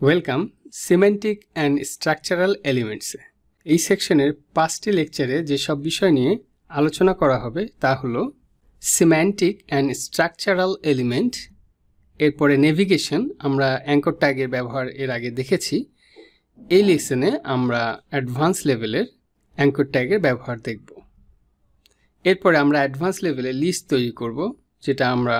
Welcome semantic and structural এলিমেন্টসে। এই সেকশনের 5টি লেকচারে যেসব বিষয় নিয়ে আলোচনা করা হবে তা হলো সিমেন্টিক অ্যান্ড স্ট্রাকচারাল এলিমেন্ট, এরপরে নেভিগেশন, আমরা অ্যাঙ্কর ট্যাগের ব্যবহার এর আগে দেখেছি। এই লেসনে আমরা অ্যাডভান্স লেভেলের অ্যাঙ্কর ট্যাগের ব্যবহার দেখব। এরপরে আমরা অ্যাডভান্স লেভেলের লিস্ট তৈরি করব, যেটা আমরা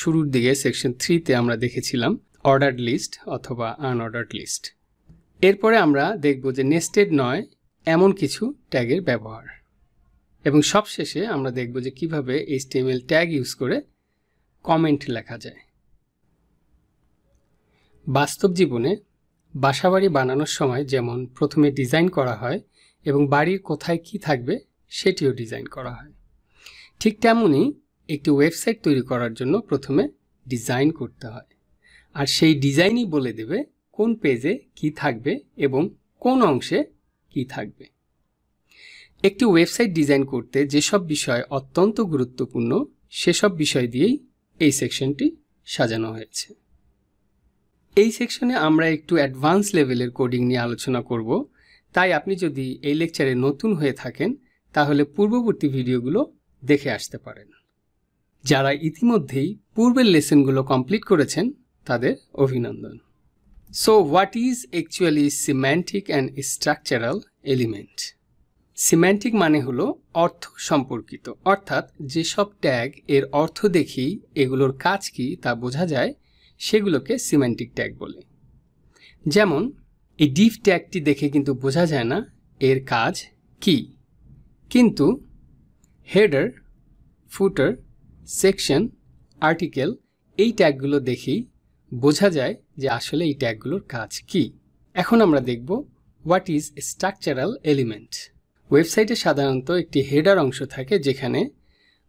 শুরুর দিকে সেকশন 3তে আমরা দেখেছিলাম, অর্ডার্ড লিস্ট অথবা আনঅর্ডার্ড লিস্ট। এরপরে আমরা দেখব যে নেস্টেড নয় এমন কিছু ট্যাগের ব্যবহার, এবং সবশেষে আমরা দেখব যে কিভাবে HTML ট্যাগ ইউজ করে কমেন্ট লেখা যায়। বাস্তব জীবনে বাসাবাড়ি বানানোর সময় যেমন প্রথমে ডিজাইন করা হয় এবং বাড়ির কোথায় কি থাকবে সেটিও ডিজাইন করা হয়, ঠিক তেমনই একটি ওয়েবসাইট তৈরি করার জন্য প্রথমে ডিজাইন করতে হয়, আর সেই ডিজাইনই বলে দেবে কোন পেজে কি থাকবে এবং কোন অংশে কি থাকবে। একটি ওয়েবসাইট ডিজাইন করতে যেসব বিষয় অত্যন্ত গুরুত্বপূর্ণ সেসব বিষয় দিয়েই এই সেকশনটি সাজানো হয়েছে। এই সেকশনে আমরা একটু অ্যাডভান্স লেভেলের কোডিং নিয়ে আলোচনা করব, তাই আপনি যদি এই লেকচারে নতুন হয়ে থাকেন তাহলে পূর্ববর্তী ভিডিওগুলো দেখে আসতে পারেন। যারা ইতিমধ্যেই পূর্বের লেসনগুলো কমপ্লিট করেছেন তাদের অভিনন্দন। So what is actually semantic and structural element? Semantic মানে হলো অর্থ সম্পর্কিত, অর্থাৎ যেসব ট্যাগ এর অর্থ দেখি এগুলোর কাজ কি তা বোঝা যায়, সেগুলোকে সিম্যান্টিক ট্যাগ বলে। যেমন এই ডিভ ট্যাগটি দেখে কিন্তু বোঝা যায় না এর কাজ কি, কিন্তু হেডার, ফুটার, সেকশন, আর্টিকেল এই ট্যাগগুলো দেখেই বোঝা যায় যে আসলে এই ট্যাগগুলোর কাজ কি। এখন আমরা দেখব হোয়াট ইজ স্ট্রাকচারাল এলিমেন্ট। ওয়েবসাইটে সাধারণত একটি হেডার অংশ থাকে যেখানে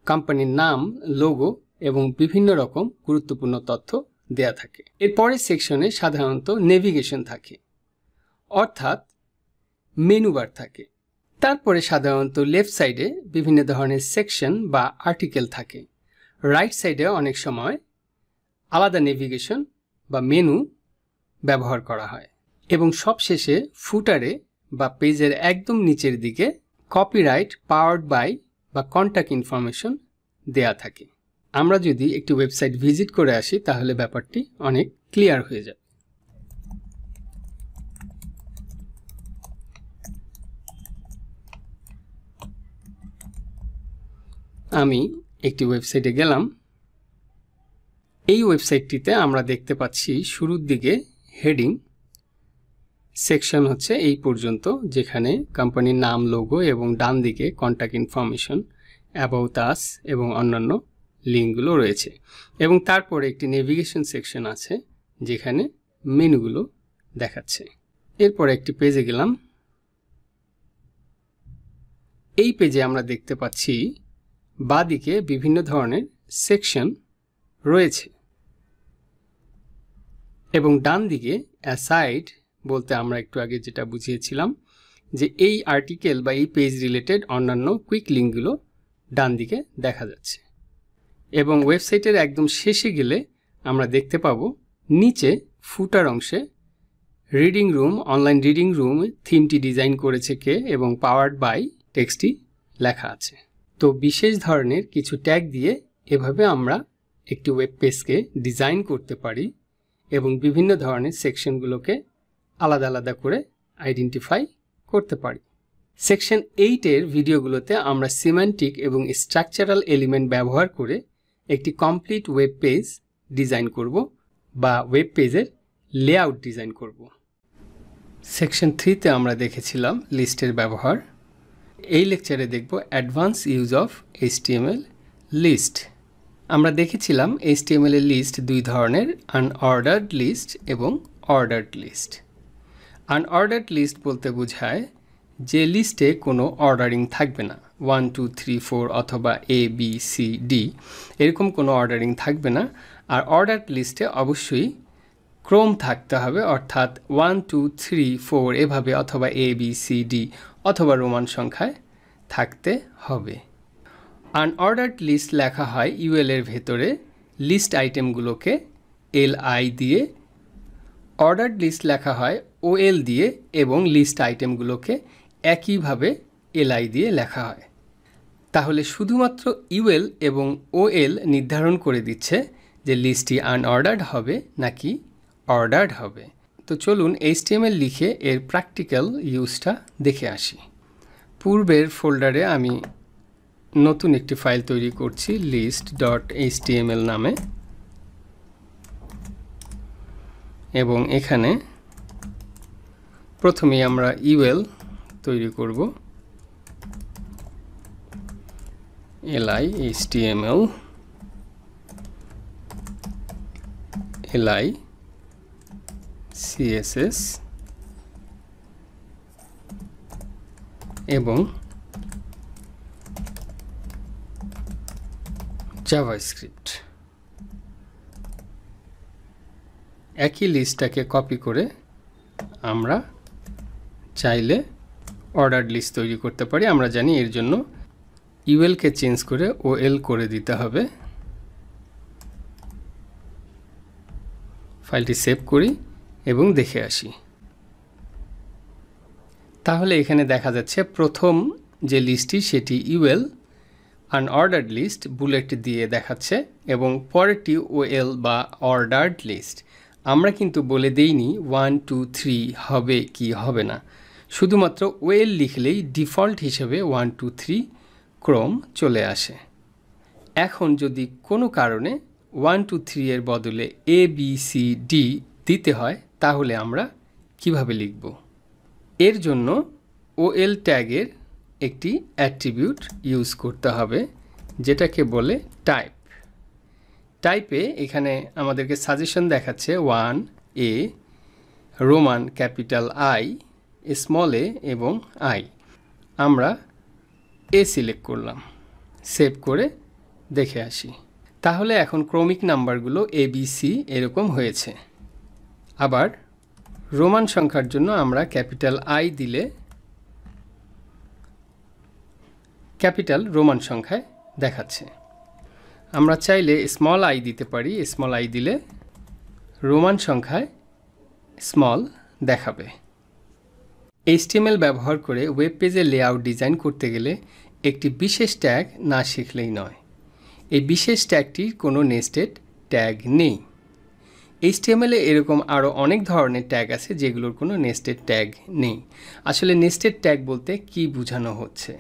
কোম্পানির নাম, লোগো এবং বিভিন্ন রকম গুরুত্বপূর্ণ তথ্য দেয়া থাকে। এরপরের সেকশনে সাধারণত নেভিগেশন থাকে, অর্থাৎ মেনু বার থাকে। তারপরে সাধারণত লেফট সাইডে বিভিন্ন ধরনের সেকশন বা আর্টিকেল থাকে। রাইট সাইডে অনেক সময় আলাদা নেভিগেশন বা মেনু ব্যবহার করা হয়, এবং সবশেষে ফুটারে বা পেজের একদম নিচের দিকে কপিরাইট, পাওয়ার্ড বাই বা কন্ট্যাক্ট ইনফরমেশন দেয়া থাকে। আমরা যদি একটি ওয়েবসাইট ভিজিট করে আসি তাহলে ব্যাপারটি অনেক ক্লিয়ার হয়ে যাবে। আমি একটি ওয়েবসাইটে গেলাম। এই ওয়েবসাইটটিতে আমরা দেখতে পাচ্ছি শুরুর দিকে হেডিং সেকশন হচ্ছে এই পর্যন্ত, যেখানে কোম্পানির নাম, লোগো এবং ডান দিকে কন্ট্যাক্ট ইনফরমেশন, অ্যাবাউট আস এবং অন্যান্য লিঙ্কগুলো রয়েছে, এবং তারপরে একটি নেভিগেশন সেকশন আছে যেখানে মেনুগুলো দেখাচ্ছে। এরপরে একটি পেজে গেলাম। এই পেজে আমরা দেখতে পাচ্ছি বাঁদিকে বিভিন্ন ধরনের সেকশন রয়েছে, এবং ডান দিকে অ্যাসাইড বলতে আমরা একটু আগে যেটা বুঝিয়েছিলাম যে এই আর্টিকেল বা এই পেজ রিলেটেড অন্যান্য কুইক লিঙ্কগুলো ডান দিকে দেখা যাচ্ছে। এবং ওয়েবসাইটের একদম শেষে গেলে আমরা দেখতে পাবো নিচে ফুটার অংশে reading room, online reading room থিমটি ডিজাইন করেছে কে এবং পাওয়ার্ড বাই টেক্সটটি লেখা আছে। তো বিশেষ ধরনের কিছু ট্যাগ দিয়ে এভাবে আমরা একটি ওয়েব পেজকে ডিজাইন করতে পারি এবং বিভিন্ন ধরনের সেকশনগুলোকে আলাদা আলাদা করে আইডেন্টিফাই করতে পারি। সেকশন 8-এর ভিডিওগুলোতে আমরা সিম্যান্টিক এবং স্ট্রাকচারাল এলিমেন্ট ব্যবহার করে একটি কমপ্লিট ওয়েব পেজ ডিজাইন করব বা ওয়েব পেজের লেআউট ডিজাইন করব। সেকশন 3-তে আমরা দেখেছিলাম লিস্টের ব্যবহার। এই লেকচারে দেখব advance use of HTML list. আমরা দেখেছিলাম HTML এর লিস্ট দুই ধরনের, আনঅর্ডার্ড লিস্ট এবং অর্ডার্ড লিস্ট। আনঅর্ডার্ড লিস্ট বলতে বোঝায় যে লিস্টে কোনো অর্ডারিং থাকবে না, 1 2 3 4 অথবা ABCD এরকম কোনো অর্ডারিং থাকবে না। আর অর্ডার্ড লিস্টে অবশ্যই ক্রম থাকতে হবে, অর্থাৎ 1 2 3 4 এভাবে, অথবা ABCD অথবা রোমান সংখ্যায় থাকতে হবে। আনঅর্ডার্ড লিস্ট লেখা হয় UL এর ভেতরে লিস্ট আইটেমগুলোকে LI দিয়ে অর্ডার্ড লিস্ট লেখা হয় ওএল দিয়ে এবং লিস্ট আইটেমগুলোকে একইভাবে এলআই দিয়ে লেখা হয়। তাহলে শুধুমাত্র ইউএল এবং ওএল নির্ধারণ করে দিচ্ছে যে লিস্টটি আনঅর্ডার্ড হবে নাকি অর্ডার্ড হবে। তো চলুন এইচটিএমএল লিখে এর প্র্যাকটিক্যাল ইউজটা দেখে আসি। পূর্বের ফোল্ডারে আমি নতুন একটি ফাইল তৈরি করছি list.html নামে, এবং এখানে প্রথমেই আমরা ইউএল তৈরি করব, li html li css এবং JavaScript। একই লিস্টটাকে কপি করে আমরা চাইলে অর্ডার্ড লিস্ট তৈরি করতে পারি। আমরা জানি এর জন্য ইউএলকে চেঞ্জ করে ওএল করে দিতে হবে। ফাইলটি সেভ করি এবং দেখে আসি। তাহলে এখানে দেখা যাচ্ছে প্রথম যে লিস্টটি সেটি ইউএল আনঅর্ডার্ড লিস্ট বুলেট দিয়ে দেখাচ্ছে এবং পরেরটি ওএল বা অর্ডার্ড লিস্ট। আমরা কিন্তু বলে দেইনি 1 2 3 হবে কি হবে না, শুধুমাত্র ওএল লিখলেই ডিফল্ট হিসেবে 1 2 3 ক্রম চলে আসে। এখন যদি কোনো কারণে 1 2 3 এর বদলে এ বি সি ডি দিতে হয় তাহলে আমরা কিভাবে লিখব? এর জন্য ওএল ট্যাগের একটি অ্যাট্রিবিউট ইউজ করতে হবে যেটাকে বলে টাইপ। টাইপে এখানে আমাদেরকে সাজেশন দেখাচ্ছে 1 এ রোমান ক্যাপিটাল আই স্মল এ এবং আই। আমরা এ সিলেক্ট করলাম, সেভ করে দেখে আসি। তাহলে এখন ক্রমিক নাম্বারগুলো ABC এরকম হয়েছে। আবার রোমান সংখ্যার জন্য আমরা ক্যাপিটাল আই দিলে ক্যাপিটাল রোমান সংখ্যায় দেখাচ্ছে। আমরা চাইলে স্মল আই দিতে পারি, স্মল আই দিলে রোমান সংখ্যায় স্মল দেখাবে। HTML ব্যবহার করে ওয়েব পেজের লেআউট ডিজাইন করতে গেলে একটি বিশেষ ট্যাগ না শিখলেই নয়। এই বিশেষ ট্যাগটির কোনো নেস্টেড ট্যাগ নেই। HTML এ এরকম আরও অনেক ধরনের ট্যাগ আছে যেগুলোর কোনো নেস্টেড ট্যাগ নেই। আসলে নেস্টেড ট্যাগ বলতে কি বোঝানো হচ্ছে?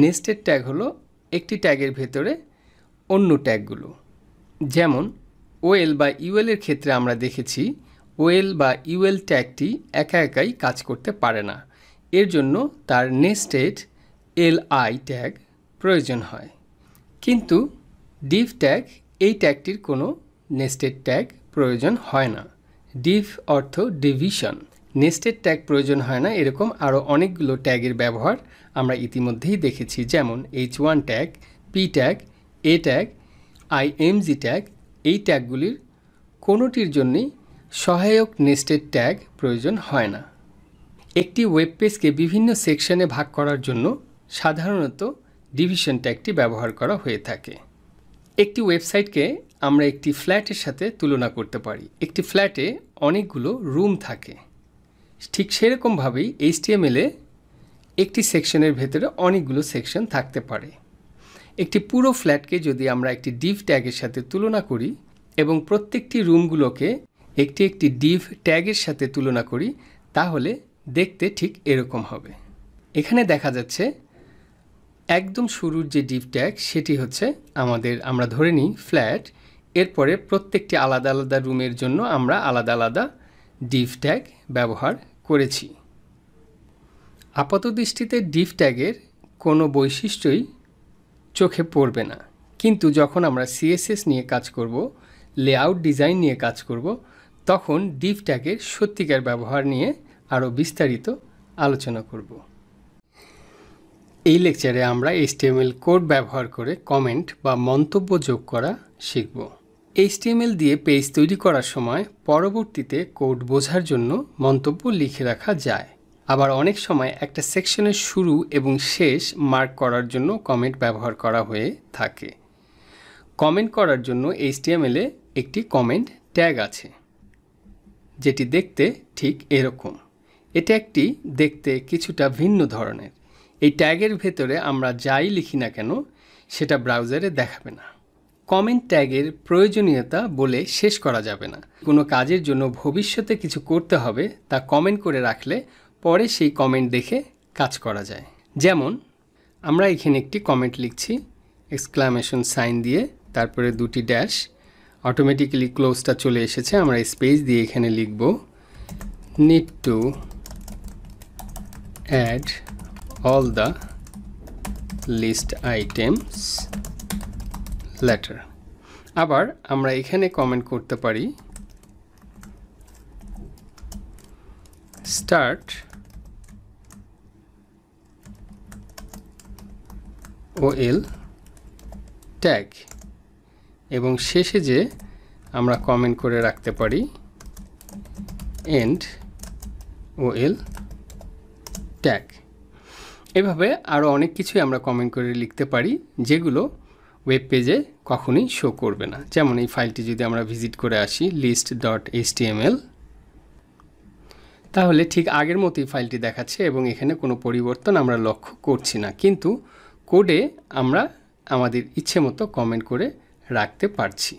নেস্টেড ট্যাগ হলো একটি ট্যাগের ভেতরে অন্য ট্যাগগুলো। যেমন ওএল বা ইউএল এর ক্ষেত্রে আমরা দেখেছি ওএল বা ইউএল ট্যাগটি একা একাই কাজ করতে পারে না, এর জন্য তার নেস্টেড এলআই ট্যাগ প্রয়োজন হয়। কিন্তু ডিভ ট্যাগ এই ট্যাগটির কোনো নেস্টেড ট্যাগ প্রয়োজন হয় না। ডিভ অর্থ ডিভিশন। নেস্টেড ট্যাগ প্রয়োজন হয় না এরকম আরও অনেকগুলো ট্যাগের ব্যবহার আমরা ইতিমধ্যেই দেখেছি, যেমন H1 tag, P tag, A tag, IMG tag. এই ট্যাগগুলির কোনোটির জন্যই সহায়ক নেস্টেড ট্যাগ প্রয়োজন হয় না। একটি ওয়েব পেজকে বিভিন্ন সেকশনে ভাগ করার জন্য সাধারণত ডিভিশন ট্যাগটি ব্যবহার করা হয়ে থাকে। একটি ওয়েবসাইটকে আমরা একটি ফ্ল্যাটের সাথে তুলনা করতে পারি। একটি ফ্ল্যাটে অনেকগুলো রুম থাকে, ঠিক সেরকমভাবেই HTML এ একটি সেকশনের ভেতরে অনেকগুলো সেকশন থাকতে পারে। একটি পুরো ফ্ল্যাটকে যদি আমরা একটি ডিভ ট্যাগের সাথে তুলনা করি এবং প্রত্যেকটি রুমগুলোকে একটি একটি ডিভ ট্যাগের সাথে তুলনা করি তাহলে দেখতে ঠিক এরকম হবে। এখানে দেখা যাচ্ছে একদম শুরুর যে ডিভ ট্যাগ সেটি হচ্ছে আমরা ধরে নিই ফ্ল্যাট। এরপরে প্রত্যেকটি আলাদা আলাদা রুমের জন্য আমরা আলাদা আলাদা ডিভ ট্যাগ ব্যবহার করেছি। আপাতদৃষ্টিতে ডিভ ট্যাগের কোনো বৈশিষ্ট্যই চোখে পড়বে না, কিন্তু যখন আমরা CSS নিয়ে কাজ করব, লেআউট ডিজাইন নিয়ে কাজ করব, তখন ডিভ ট্যাগের সত্যিকার ব্যবহার নিয়ে আরও বিস্তারিত আলোচনা করব। এই লেকচারে আমরা HTML কোড ব্যবহার করে কমেন্ট বা মন্তব্য যোগ করা শিখব। HTML দিয়ে পেজ তৈরি করার সময় পরবর্তীতে কোড বোঝার জন্য মন্তব্য লিখে রাখা যায়। আবার অনেক সময় একটা সেকশনের শুরু এবং শেষ মার্ক করার জন্য কমেন্ট ব্যবহার করা হয়ে থাকে। কমেন্ট করার জন্য HTML এ একটি কমেন্ট ট্যাগ আছে। যেটি দেখতে ঠিক এরকম। এটা একটি দেখতে কিছুটা ভিন্ন ধরনের। এই ট্যাগের ভেতরে আমরা যাই লিখি না কেন সেটা ব্রাউজারে দেখাবে না। কমেন্ট ট্যাগের প্রয়োজনীয়তা বলে শেষ করা যাবে না। কোনো কাজের জন্য ভবিষ্যতে কিছু করতে হবে তা কমেন্ট করে রাখলে পরে সেই কমেন্ট দেখে কাজ করা যায়। যেমন আমরা এখানে একটি কমেন্ট লিখছি এক্সক্লামেশন সাইন দিয়ে, তারপরে দুটি ড্যাশ, অটোমেটিক্যালি ক্লোজটা চলে এসেছে। আমরা স্পেস দিয়ে এখানে লিখব need to add all the list items letter. আবার আমরা এখানে কমেন্ট করতে পারি স্টার্ট OL ট্যাগ, এবং শেষে যে আমরা কমেন্ট করে রাখতে পারি এন্ড OL ট্যাগ। এভাবে আরও অনেক কিছুই আমরা কমেন্ট করে লিখতে পারি যেগুলো ওয়েব পেজে কখনোই শো করবে না। যেমন এই ফাইলটি যদি আমরা ভিজিট করে আসি list.html, তাহলে ঠিক আগের মতোই ফাইলটি দেখাচ্ছে এবং এখানে কোনো পরিবর্তন আমরা লক্ষ্য করছি না, কিন্তু কোডে আমরা আমাদের ইচ্ছে মতো কমেন্ট করে রাখতে পারছি।